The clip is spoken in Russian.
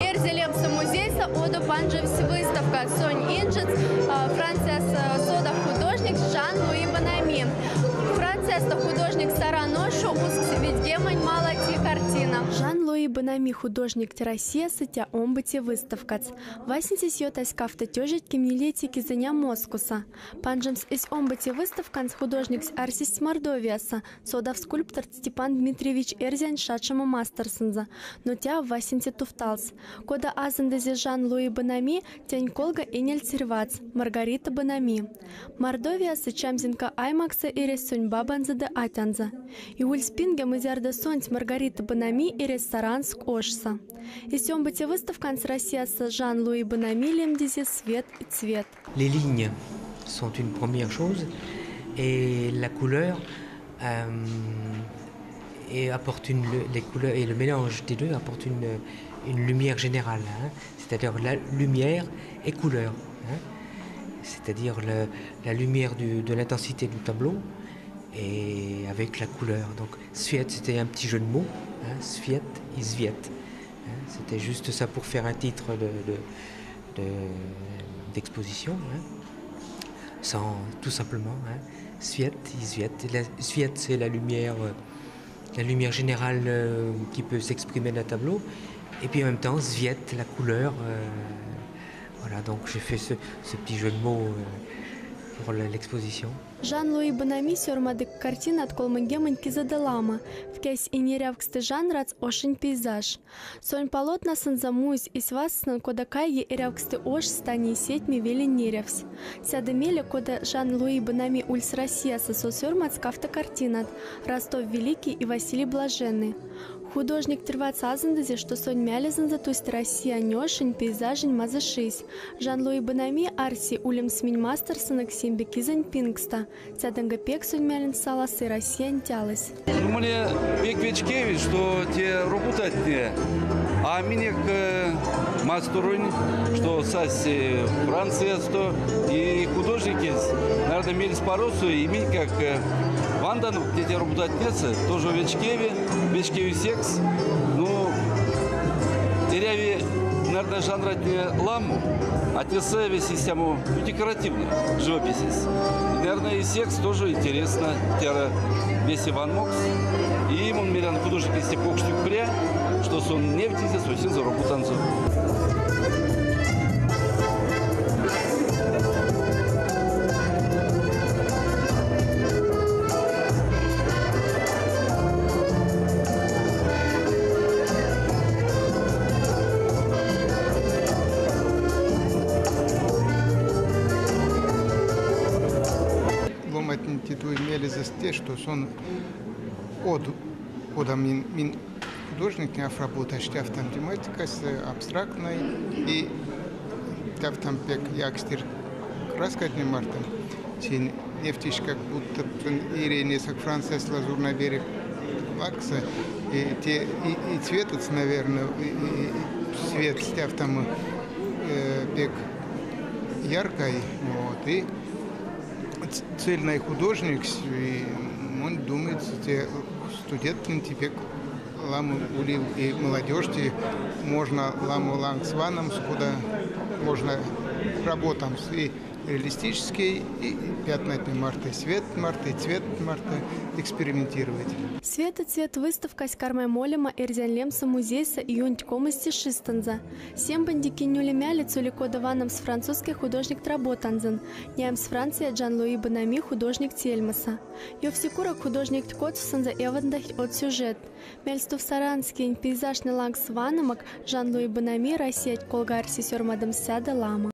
Эрзелемса музейса оду панжевс выставка Сонь Инжец, Франция сода художник Жан-Луи Бонами. Франция художник Сараношу Усксвидгемань Малати картина. Жан-Луи Бонами художник Россия сытя омбыте выставкац. Васинтис йотась кафта тёжить кимнилетики заня Москуса. Панжемс из омбыте выставканц художник артист Мордовиаса, содав скульптор Степан Дмитриевич Эрзян Шатшама Мастерсенза, но тя Васинте туфталс. Кода азандазе Жан-Луи Бонами тянь колга энель цирвац, Маргарита Бонами. Мордовиаса чамзинка Аймакса и ресунь бабанза де атянза. И ульспинге мызярда сонь Маргарита Бонами и ресторан Скошса. И сёмбате выставканц Россия с Жан-Луи Бонами лемдизе свет и цвет. Les lignes sont une première chose et la couleur apporte les couleurs et le mélange des deux apporte une lumière générale, hein, c'est-à-dire la lumière et couleur, hein, c'est-à-dire la lumière de l'intensité du tableau et avec la couleur. Donc Sviet, c'était un petit jeu de mots, hein, Sviet et Sviet, hein, c'était juste ça pour faire un titre d'exposition, hein, sans tout simplement, hein, Sviet et Sviet. Sviet, c'est la lumière générale qui peut s'exprimer dans le tableau, et puis en même temps Sviet, la couleur. Voilà, donc j'ai fait ce petit jeu de mots pour l'exposition. Жан-Луи Бонами сёрмадык картина от колмангеманьки задалама, в кейс и нерявксты жанрац ошень пейзаж. Сонь полотна санзамусь и свасна кодакай е ирявксты ош стани сетьми вели нерявс. Сядемеле кода Жан-Луи Бонами ульс Россия со сёрмац кафта картинат, Ростов Великий и Василий Блаженный. Художник трвац азандазе, что сонь мялезан за тусть Россия нёшень пейзажень мазашись. Жан-Луи Бонами арси улем сминь мастерсона ксимбе кизань пингста. Сяденга пек сонь мялен саласы Россия нтялась. Мне пек вечкевич, что те работать не, а минек мастерунь, что саси Франция, что и художники, наверное, мелись по росу, и ми как Вандану, где те работать не, тоже вечкеви секс, ну, теряви, наверное, жанра не ламу, а те весь систему декоративную живопись. И, наверное, и секс тоже интересно, тера весь Иван Мокс. И ему мирян художник из тех штук пря, что сон нефтизе, сосин за руку танцу. Титу имели за те, что сон одам мин художник не афработа, что там тематика с абстрактной и там пек якстер краска не мартом. Син нефтиш как будто Ирине сак Франция с лазурный берег лакса и цветец, наверное, и свет стяв там пек яркой, вот, и цельный художник, и он думает, что студенты теперь ламу улив и молодежь, можно ламу ланг с ваном, куда можно работам и реалистический, и пятнатный марта, свет марта, и цвет марта экспериментировать. Свет и цвет выставка с кармой молема Эрзянлемса музейса июнь комости шистанза. Всем бандики нюлемяли цулико даваном с французский художник Тработанзен, ням с Франции Жан-Луи Бонами художник Тельмаса. Йовсикурак художник Ткотсенза эвандах от сюжет. Мельстов саранский пейзажный ланг с ванамак Жан-Луи Бонами Россия колгарси сёрмадам сяда лама.